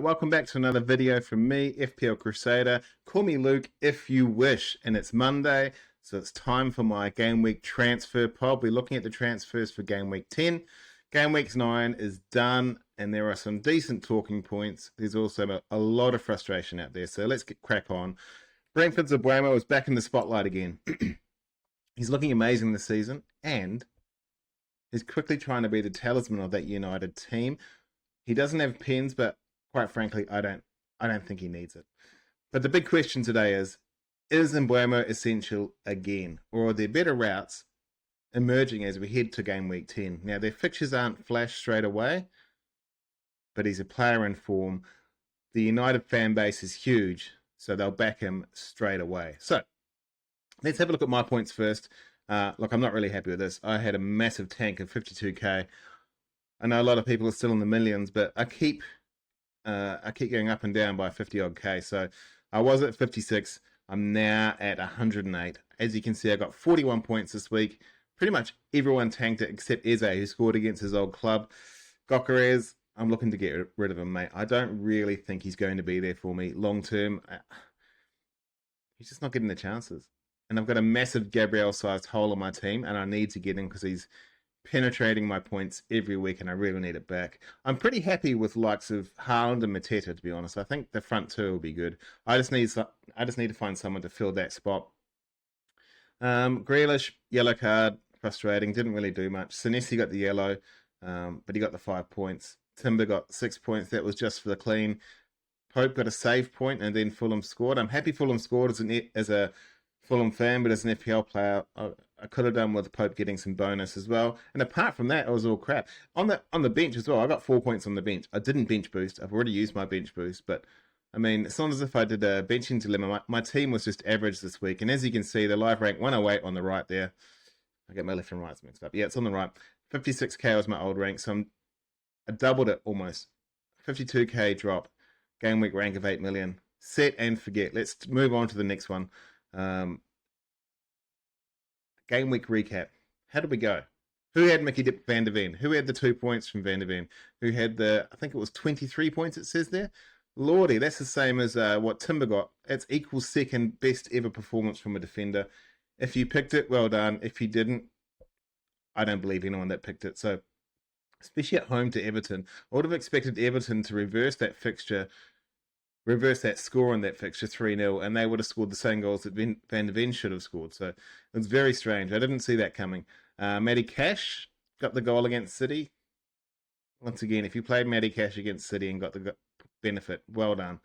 Alright, welcome back to another video from me, FPL Crusader. Call me Luke if you wish, and it's Monday, so it's time for my Game Week transfer pod. We're looking at the transfers for Game Week 10. Game Week 9 is done, and there are some decent talking points. There's also a lot of frustration out there, so let's get crack on. Brentford's Mbeumo is back in the spotlight again. He's looking amazing this season, and he's quickly trying to be the talisman of that United team. He doesn't have pens, but quite frankly, I don't think he needs it. But the big question today is Mbeumo essential again? Or are there better routes emerging as we head to Game Week 10? Now, their fixtures aren't flash straight away, but he's a player in form. The United fan base is huge, so they'll back him straight away. So, let's have a look at my points first. Look, I'm not really happy with this. I had a massive tank of 52k. I know a lot of people are still in the millions, but I keep going up and down by 50 odd k. So I was at 56. I'm now at 108. As you can see, I got 41 points this week. Pretty much everyone tanked it except Eze, who scored against his old club. Gokarez, I'm looking to get rid of him, mate. I don't really think he's going to be there for me long term. He's just not getting the chances. And I've got a massive Gabriel-sized hole in my team, and I need to get him because he's penetrating my points every week, and I really need it back. I'm pretty happy with likes of Haaland and Mateta, to be honest. I think the front two will be good. I just need to find someone to fill that spot. Grealish, yellow card, frustrating. Didn't really do much. Senesi got the yellow, but he got the 5 points. Timber got 6 points. That was just for the clean. Pope got a save point, and then Fulham scored. I'm happy Fulham scored as a Fulham fan, but as an FPL player, I could have done with Pope getting some bonus as well. And apart from that, it was all crap. On the bench as well, I got 4 points on the bench. I didn't bench boost. I've already used my bench boost, but I mean, it's not as if I did a benching dilemma. My team was just average this week. And as you can see, the live rank 108 on the right there. I get my left and rights mixed up. Yeah, it's on the right. 56k was my old rank, so I doubled it almost. 52k drop. Game week rank of 8 million. Set and forget. Let's move on to the next one. Game week recap. How did we go? Who had Mickey van der Ven? Who had the 2 points from Van der Ven? Who had I think it was 23 points it says there? Lordy, that's the same as what Timber got. It's equal second best ever performance from a defender. If you picked it, well done. If you didn't, I don't believe anyone that picked it. So, especially at home to Everton, I would have expected Everton to reverse that score on that fixture 3-0, and they would have scored the same goals that Van der Ven should have scored. So it's very strange. I didn't see that coming. Matty Cash got the goal against City. Once again, if you played Matty Cash against City and got the benefit, well done.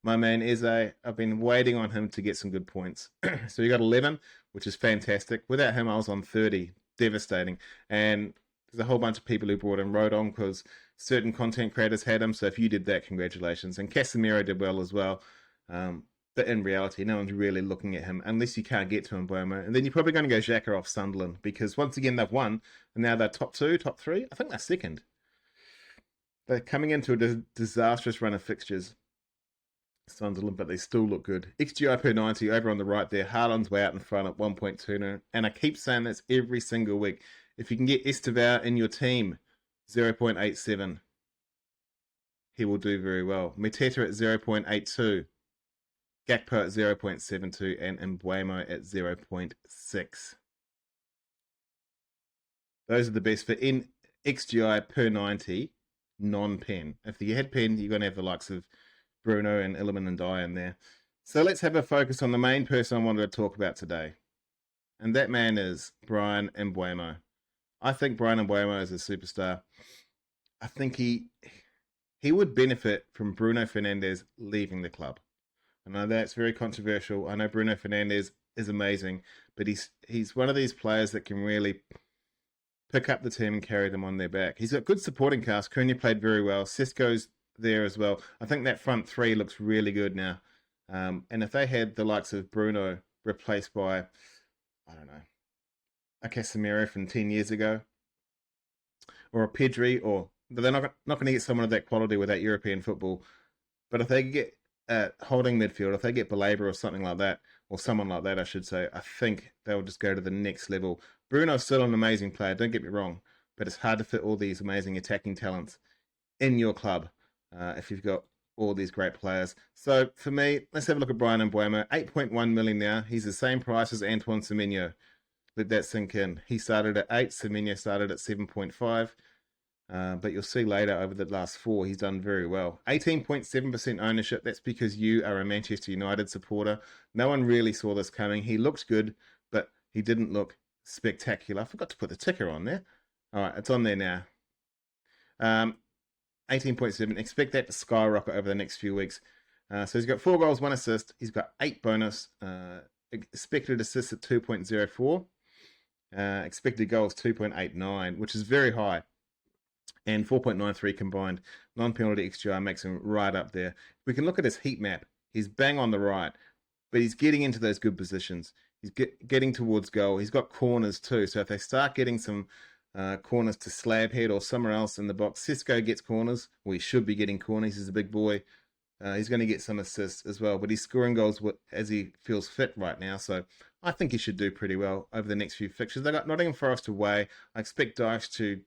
My man Eze, I've been waiting on him to get some good points. So he got 11, which is fantastic. Without him, I was on 30. Devastating. And there's a whole bunch of people who brought him Rodon because certain content creators had him. So if you did that, congratulations. And Casemiro did well as well. But in reality, no one's really looking at him unless you can't get to Mbeumo. And then you're probably going to go Xhaka off Sunderland because once again, they've won. And now they're top 2, top 3. I think they're second. They're coming into a disastrous run of fixtures. Sunderland, but they still look good. XGI per 90 over on the right there. Haaland's way out in front at 1.29. And I keep saying this every single week. If you can get Estevao in your team, 0.87, he will do very well. Mateta at 0.82, Gakpo at 0.72, and Mbeumo at 0.6. Those are the best for XGI per 90, non-pen. If you had pen, you're going to have the likes of Bruno and Illiman and Dye in there. So let's have a focus on the main person I wanted to talk about today. And that man is Bryan Mbeumo. I think Bryan Mbeumo is a superstar. I think he would benefit from Bruno Fernandes leaving the club. I know that's very controversial. I know Bruno Fernandes is amazing, but he's one of these players that can really pick up the team and carry them on their back. He's got good supporting cast. Cunha played very well. Sesko's there as well. I think that front three looks really good now. And if they had the likes of Bruno replaced by, I don't know, a Casemiro from 10 years ago, or a Pedri, or they're not going to get someone of that quality with that European football. But if they get holding midfield, if they get Baleba or something like that, or someone like that, I should say, I think they'll just go to the next level. Bruno's still an amazing player, don't get me wrong, but it's hard to fit all these amazing attacking talents in your club if you've got all these great players. So for me, let's have a look at Bryan Mbeumo. 8.1 million now. He's the same price as Antoine Semenyo. Let that sink in. He started at 8. Semenyo started at 7.5. But you'll see later over the last 4, he's done very well. 18.7% ownership. That's because you are a Manchester United supporter. No one really saw this coming. He looked good, but he didn't look spectacular. I forgot to put the ticker on there. All right, it's on there now. 18.7. Expect that to skyrocket over the next few weeks. So he's got 4 goals, 1 assist. He's got 8 bonus. Expected assists at 2.04. Expected goals 2.89, which is very high. And 4.93 combined. Non-penalty XGI makes him right up there. We can look at his heat map. He's bang on the right, but he's getting into those good positions. He's getting towards goal. He's got corners too. So if they start getting some corners to Slabhead or somewhere else in the box, Cisco gets corners. Well, he should be getting corners. He's a big boy. He's going to get some assists as well, but he's scoring goals as he feels fit right now. So I think he should do pretty well over the next few fixtures. They got Nottingham Forest away. I expect Dyche to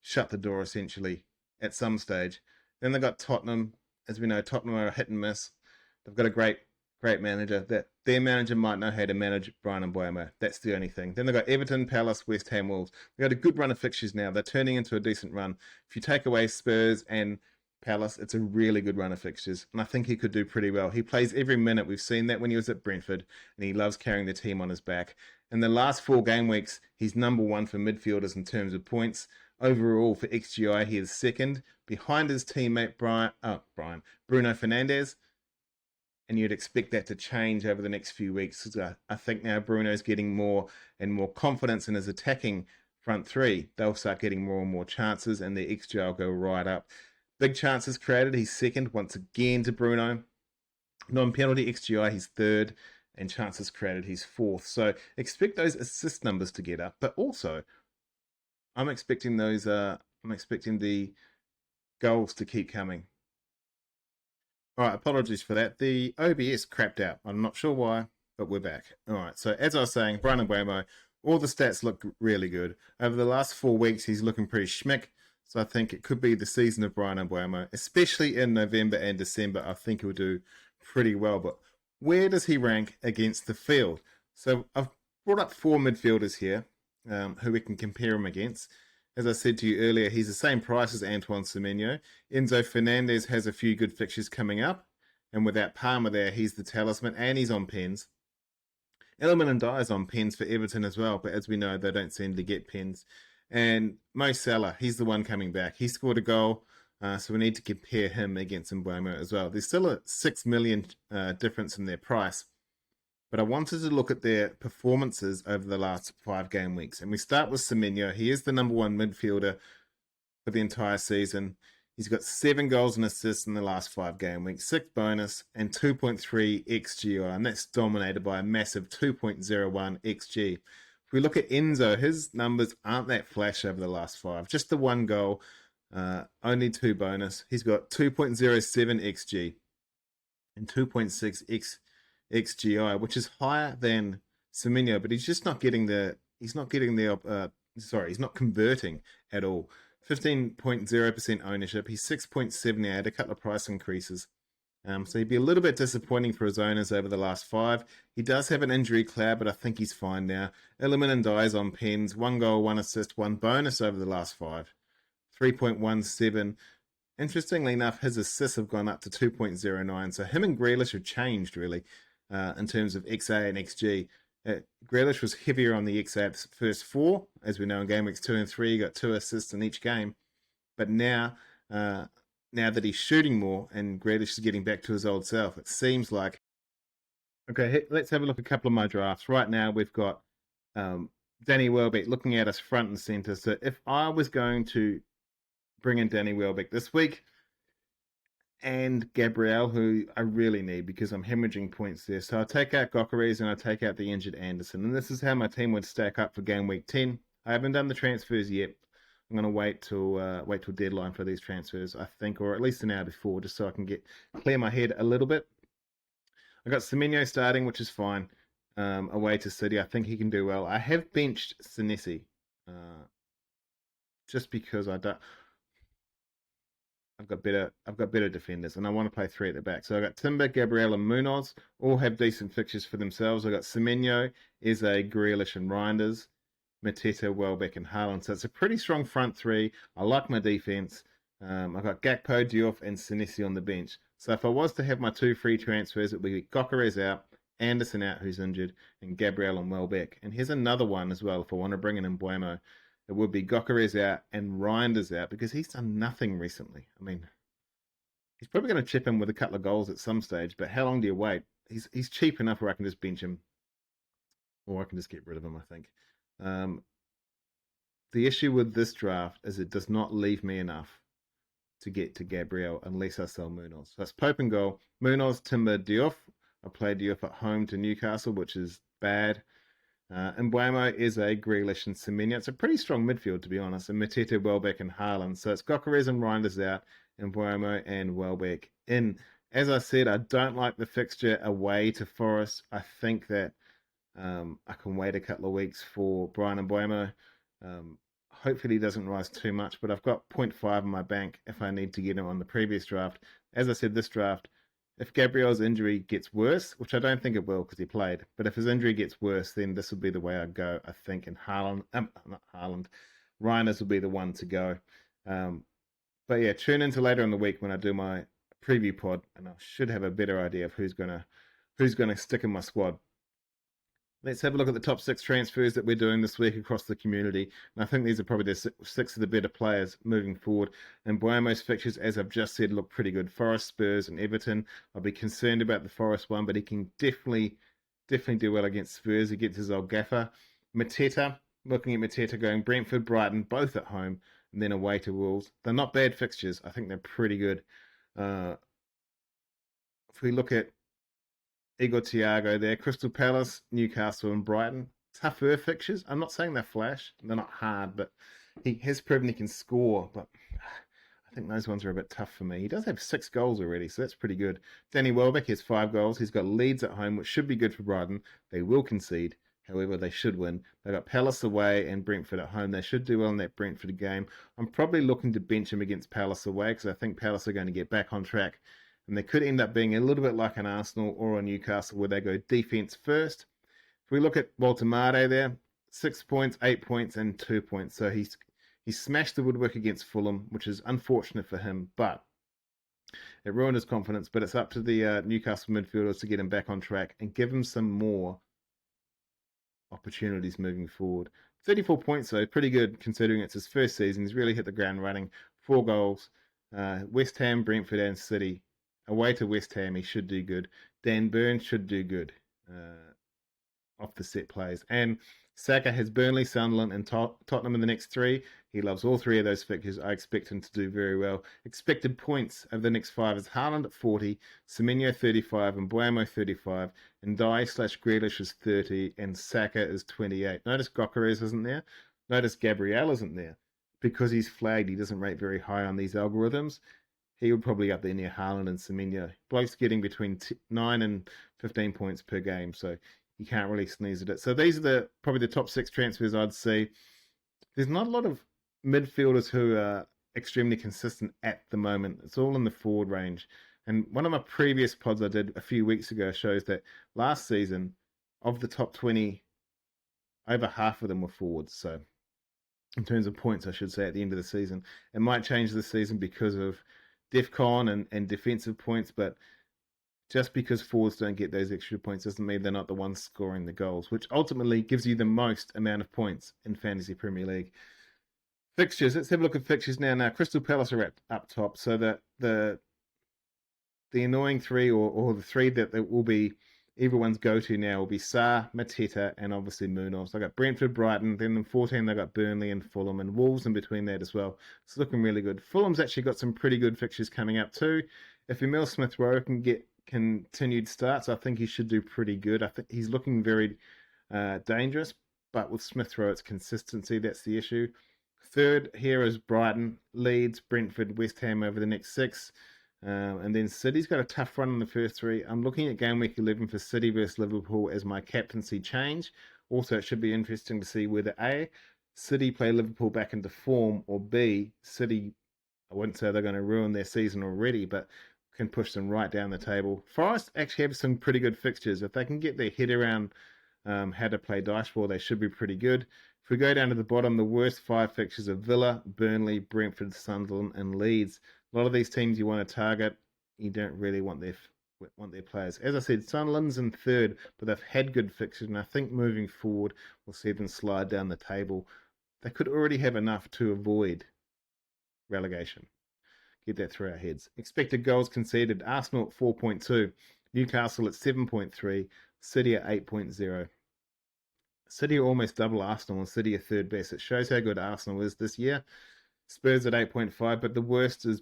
shut the door essentially at some stage. Then they got Tottenham. As we know, Tottenham are a hit and miss. They've got a great manager. That their manager might know how to manage Bryan Mbeumo. That's the only thing. Then they've got Everton, Palace, West Ham, Wolves. They've got a good run of fixtures now. They're turning into a decent run. If you take away Spurs and Palace, it's a really good run of fixtures, and I think he could do pretty well. He plays every minute. We've seen that when he was at Brentford, and he loves carrying the team on his back. In the last 4 game weeks, he's number 1 for midfielders in terms of points. Overall, for XGI, he is second, behind his teammate Bruno Fernandes, and you'd expect that to change over the next few weeks. I think now Bruno's getting more and more confidence in his attacking front 3. They'll start getting more and more chances, and their XGI will go right up. Big chances created, he's second, once again to Bruno. Non-penalty XGI, he's third. And chances created, he's fourth. So expect those assist numbers to get up. But also, I'm expecting the goals to keep coming. All right, apologies for that. The OBS crapped out. I'm not sure why, but we're back. All right, so as I was saying, Bryan Mbeumo, all the stats look really good. Over the last 4 weeks, he's looking pretty schmick. So I think it could be the season of Bryan Mbeumo, especially in November and December. I think he'll do pretty well. But where does he rank against the field? So I've brought up 4 midfielders here who we can compare him against. As I said to you earlier, he's the same price as Antoine Semenyo. Enzo Fernandez has a few good fixtures coming up. And without Palmer there, he's the talisman and he's on pens. Ellerman and Dyer is on pens for Everton as well. But as we know, they don't seem to get pens. And Mo Salah, he's the one coming back. He scored a goal, so we need to compare him against Mbeumo as well. There's still a 6 million difference in their price, but I wanted to look at their performances over the last 5 game weeks. And we start with Semenyo. He is the number 1 midfielder for the entire season. He's got 7 goals and assists in the last 5 game weeks, 6 bonus, and 2.3 XGI, and that's dominated by a massive 2.01 XG. If we look at Enzo, his numbers aren't that flash over the last 5. Just the 1 goal, only 2 bonus. He's got 2.07 XG and 2.6 XGI, which is higher than Semenyo, but he's just not getting he's not converting at all. 15.0% ownership. He's 6.78, a couple of price increases. So he'd be a little bit disappointing for his owners over the last 5. He does have an injury cloud, but I think he's fine now. Ellerman and Dyer's on pens. 1 goal, 1 assist, 1 bonus over the last 5. 3.17. Interestingly enough, his assists have gone up to 2.09. So him and Grealish have changed, really, in terms of XA and XG. Grealish was heavier on the XA at first 4. As we know, in game weeks 2 and 3, he got 2 assists in each game. But now that he's shooting more and Grealish is getting back to his old self, it seems like... Okay, let's have a look at a couple of my drafts. Right now, we've got Danny Welbeck looking at us front and centre. So if I was going to bring in Danny Welbeck this week, and Gabriel, who I really need because I'm hemorrhaging points there. So I'll take out Gokares and I'll take out the injured Anderson. And this is how my team would stack up for game week 10. I haven't done the transfers yet. I'm going to wait till deadline for these transfers, I think, or at least an hour before, just so I can clear my head a little bit. I got Semenyo starting, which is fine. Away to City, I think he can do well. I have benched Senesi, just because I I've got better defenders, and I want to play 3 at the back. So I got Timber, Gabriel, and Munoz. All have decent fixtures for themselves. I got Semenyo, Eze, Grealish, and Reinders, Mateta, Welbeck, and Haaland. So it's a pretty strong front 3. I like my defense. I've got Gakpo, Diouf, and Senesi on the bench. So if I was to have my 2 free transfers, it would be Gyökeres out, Anderson out, who's injured, and Gabriel and Welbeck. And here's another one as well. If I want to bring in Mbeumo, it would be Gyökeres out and Reinders out because he's done nothing recently. I mean, he's probably going to chip in with a couple of goals at some stage, but how long do you wait? He's cheap enough where I can just bench him, or I can just get rid of him, I think. The issue with this draft is it does not leave me enough to get to Gabriel unless I sell Munoz. So that's Pope and goal. Munoz, Timber, Diouf. I played Diouf at home to Newcastle, which is bad. Mbeumo, Eze, Grealish, and Semenyo. It's a pretty strong midfield, to be honest. And Mateta, Welbeck, and Haaland. So it's Gyökeres and Reinders out, and Mbeumo and Welbeck in. As I said, I don't like the fixture away to Forest. I think that I can wait a couple of weeks for Bryan and Mbeumo. Hopefully he doesn't rise too much, but I've got 0.5 in my bank if I need to get him on the previous draft. As I said, this draft, if Gabriel's injury gets worse, which I don't think it will because he played, but if his injury gets worse, then this will be the way I go, I think. And Reinders will be the one to go. But yeah, tune into later in the week when I do my preview pod, and I should have a better idea of who's gonna stick in my squad. Let's have a look at the top 6 transfers that we're doing this week across the community. And I think these are probably the 6 of the better players moving forward. And Mbeumo's fixtures, as I've just said, look pretty good. Forest, Spurs, and Everton. I'll be concerned about the Forest one, but he can definitely do well against Spurs. He gets his old gaffer. Mateta, looking at Mateta going Brentford, Brighton, both at home, and then away to Wolves. They're not bad fixtures. I think they're pretty good. If we look at Igor Thiago there, Crystal Palace, Newcastle, and Brighton. Tougher fixtures. I'm not saying they're flash. They're not hard, but he has proven he can score. But I think those ones are a bit tough for me. He does have 6 goals already, so that's pretty good. Danny Welbeck has 5 goals. He's got Leeds at home, which should be good for Brighton. They will concede. However, they should win. They've got Palace away and Brentford at home. They should do well in that Brentford game. I'm probably looking to bench him against Palace away because I think Palace are going to get back on track. And they could end up being a little bit like an Arsenal or a Newcastle where they go defence first. If we look at Walter Made there, 6 points, 8 points, and 2 points. So he smashed the woodwork against Fulham, which is unfortunate for him, but it ruined his confidence. But it's up to the Newcastle midfielders to get him back on track and give him some more opportunities moving forward. 34 points, though, pretty good considering it's his first season. He's really hit the ground running. 4 goals. West Ham, Brentford, and City. Away to West Ham, he should do good. Dan Burn should do good off the set plays. And Saka has Burnley, Sunderland, and Tottenham in the next 3. He loves all 3 of those fixtures. I expect him to do very well. Expected points over the next 5 is Haaland at 40, Semenyo 35, and Mbeumo 35, and Grealish is 30, and Saka is 28. Notice Gyökeres isn't there. Notice Gabriel isn't there. Because he's flagged, he doesn't rate very high on these algorithms. He would probably up there near Haaland and Semenyo. Bloke's getting between 9 and 15 points per game, so you can't really sneeze at it. So these are probably the top 6 transfers I'd see. There's not a lot of midfielders who are extremely consistent at the moment. It's all in the forward range. And one of my previous pods I did a few weeks ago shows that last season, of the top 20, over half of them were forwards. So in terms of points, I should say, at the end of the season. It might change this season because of DEFCON and defensive points, but just because forwards don't get those extra points doesn't mean they're not the ones scoring the goals, which ultimately gives you the most amount of points in Fantasy Premier League. Fixtures. Let's have a look at fixtures now. Now, Crystal Palace are up top, so the annoying 3 or the 3 that will be everyone's go-to now will be Sarr, Mateta, and obviously Munoz. I got Brentford, Brighton, then in 14 they got Burnley and Fulham, and Wolves in between that as well. It's looking really good. Fulham's actually got some pretty good fixtures coming up too. If Emil Smith-Rowe can get continued starts, I think he should do pretty good. I think he's looking very dangerous, but with Smith-Rowe it's consistency, that's the issue. Third here is Brighton, Leeds, Brentford, West Ham over the next 6. And then City's got a tough run in the first 3. I'm looking at game week 11 for City versus Liverpool as my captaincy change. Also, it should be interesting to see whether A, City play Liverpool back into form, or B, City I wouldn't say they're going to ruin their season already, but can push them right down the table. Forest actually have some pretty good fixtures. If they can get their head around how to play Diceball, they should be pretty good. If we go down to the bottom, the worst 5 fixtures are Villa, Burnley, Brentford, Sunderland, and Leeds. A lot of these teams you want to target, you don't really want their players. As I said, Sunderland's in third, but they've had good fixtures, and I think moving forward, we'll see them slide down the table. They could already have enough to avoid relegation. Get that through our heads. Expected goals conceded, Arsenal at 4.2, Newcastle at 7.3, City at 8.0. City are almost double Arsenal, and City are third best. It shows how good Arsenal is this year. Spurs at 8.5, but the worst is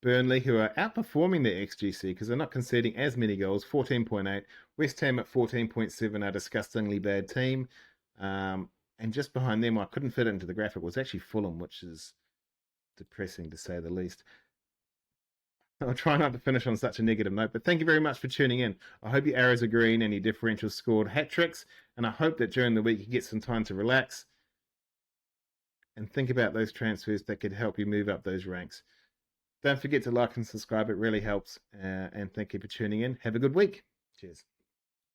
Burnley, who are outperforming their XGC because they're not conceding as many goals, 14.8. West Ham at 14.7 are a disgustingly bad team. And just behind them, I couldn't fit it into the graphic, was actually Fulham, which is depressing to say the least. I'll try not to finish on such a negative note, but thank you very much for tuning in. I hope your arrows are green and your differentials scored hat tricks, and I hope that during the week you get some time to relax and think about those transfers that could help you move up those ranks. Don't forget to like and subscribe, it really helps, and thank you for tuning in. Have a good week. Cheers.